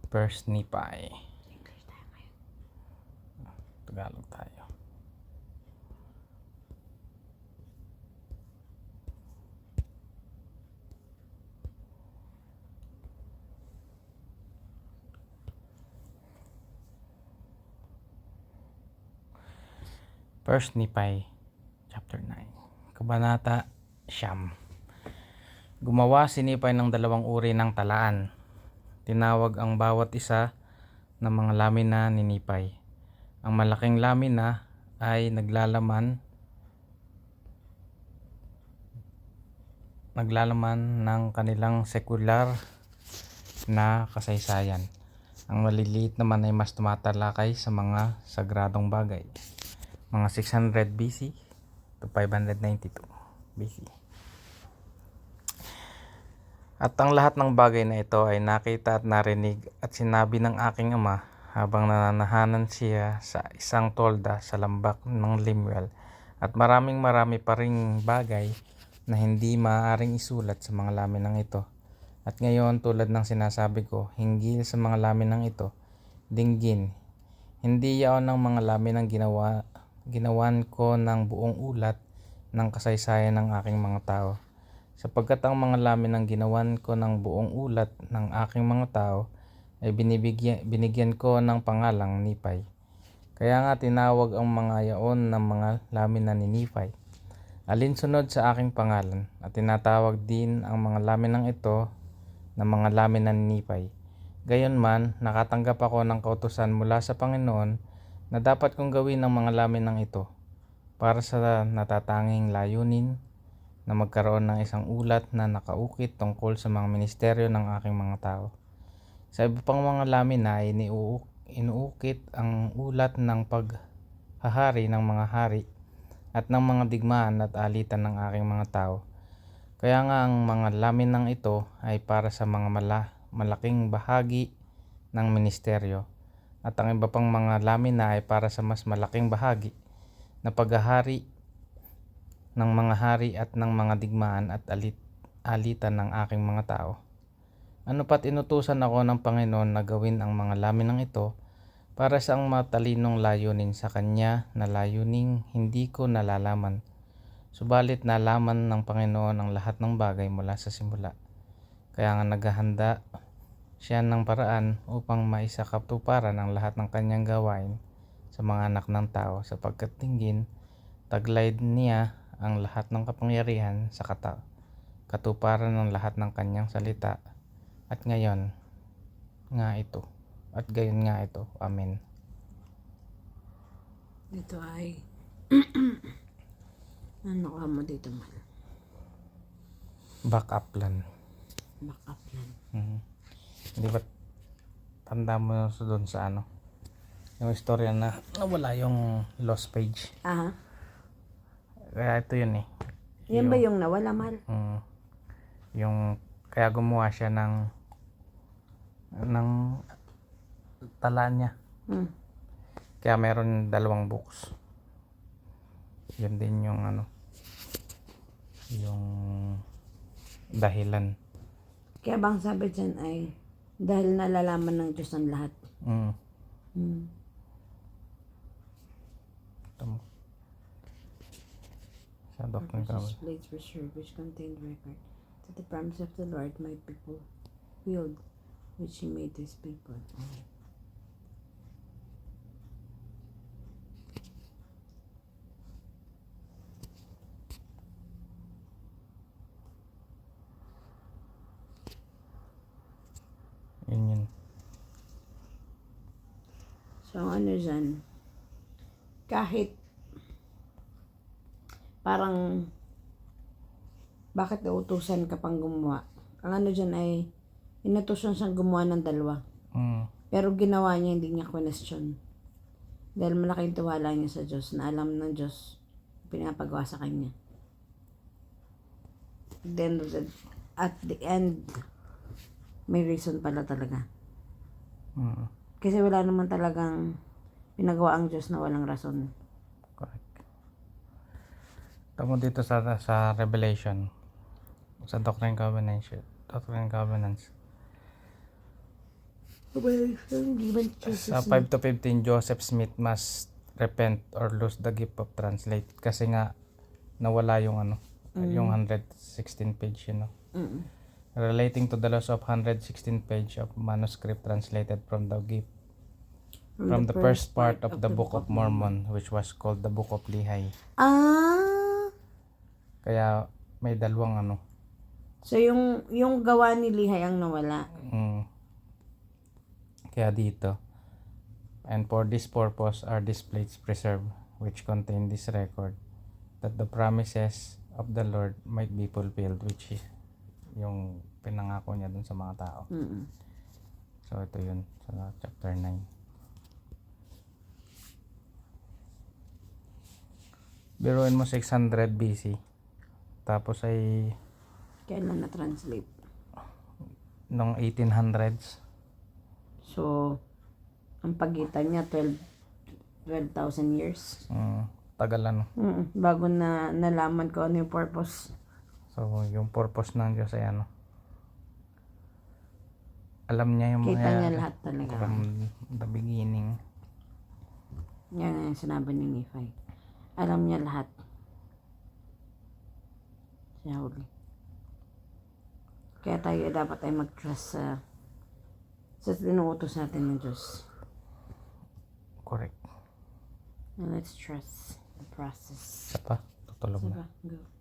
First Nephi. Tagalog tayo. First Nephi chapter 9. Kabanata Siyam. Gumawa si Nephi ng dalawang uri ng talaan. Tinawag ang bawat isa ng mga lamina ni Nephi. Ang malaking lamina ay naglalaman ng kanilang sekular na kasaysayan. Ang maliliit naman ay mas tumatalakay sa mga sagradong bagay. Mga 600 BC to 592 BC. At ang lahat ng bagay na ito ay nakita at narinig at sinabi ng aking ama habang nananahanan siya sa isang tolda sa lambak ng Lemuel, at marami pa ring bagay na hindi maaaring isulat sa mga laminang ito. At ngayon, tulad ng sinasabi ko hinggil sa mga laminang ito, dinggin, hindi yaon ng mga laminang ginawan ko ng buong ulat ng kasaysayan ng aking mga tao, sapagkat ang mga laminang ginawan ko ng buong ulat ng aking mga tao ay binigyan ko ng pangalang Nephi. Kaya nga tinawag ang mga yaon ng mga lamina ni Nephi, alinsunod sa aking pangalan, at tinatawag din ang mga laminang ito na mga lamina ni Nephi. Gayunman, nakatanggap ako ng kautusan mula sa Panginoon na dapat kong gawin ang mga laminang ito para sa natatanging layunin na magkaroon ng isang ulat na nakaukit tungkol sa mga ministeryo ng aking mga tao. Sa iba pang mga lamina ay inuukit ang ulat ng paghahari ng mga hari at ng mga digmaan at alitan ng aking mga tao. Kaya nga ang mga laminang ito ay para sa mga malaking bahagi ng ministeryo, at ang iba pang mga lamina ay para sa mas malaking bahagi na paghahari ng mga hari at ng mga digmaan at alitan ng aking mga tao. Ano pat inutusan ako ng Panginoon na gawin ang mga laminang ito para sa ang matalinong layunin sa kanya na layuning hindi ko nalalaman. Subalit nalaman ng Panginoon ang lahat ng bagay mula sa simula. Kaya nga naghahanda siya ng paraan upang maisakatuparan ang lahat ng kanyang gawain sa mga anak ng tao, sapagkat dinggin, taglay niya ang lahat ng kapangyarihan sa katuparan ng lahat ng kanyang salita. At gayon nga ito. Amen. Dito ay ano ka mo dito man? Backup plan. Backup plan. Hindi ba tanda mo doon sa yung istorya na nawala yung lost page? Aha. Kaya ito yun eh. Yan ba yung nawala, mahal? Yung kaya gumawa siya ng tala niya. Kaya meron 2 books. Yun din yung yung dahilan. Kaya bang sabi dyan ay dahil nalalaman ng Diyos ang lahat. Ito mo. Sa Doctrine and Covenants. Plates were served which contained record that the promise of the Lord might be fulfilled, which He made His people. Yun. So ano dyan, kahit parang bakit nautusan ka pang gumawa? Ang ano dyan ay inutusan siyang gumawa ng 2. Pero ginawa niya, hindi niya question. Dahil malaking tiwala niya sa Diyos, na alam ng Diyos pinapagawa sa kanya. Then at the end, may reason pala talaga. Kasi wala naman talagang pinagawa ang Diyos na walang rason. Correct. Tamo dito sa Revelation, sa Doctrine and Covenants. Given Sa 5 to 15, Joseph Smith must repent or lose the gift of translate. Kasi nga, nawala yung yung 116 page, relating to the loss of 116 page of manuscript translated from the gift from the first part of the Book of Mormon, which was called the Book of Lehi. Kaya may dalawang So yung gawa ni Lihay ang nawala. Kaya dito, and for this purpose are these plates preserved, which contain this record, that the promises of the Lord might be fulfilled, which is yung pinangako niya dun sa mga tao. So ito yun sa chapter 9. Biruin mo 600 BC, tapos ay Kailan na-translate? nung 1800s. So, ang pagitan niya 12,000 years. Tagal Bago na nalaman ko ano yung purpose. So yung purpose ng Diyos ay alam niya yung Kita mga niya lahat talaga. from the beginning. Yan ang sinabi ni Nephi. Alam niya lahat. Siya huli. Kaya tayo dapat ay mag-trust sa tinuutos natin ng Diyos. Correct. And let's trust the process. Isa pa, tutulog na. Diba? Go.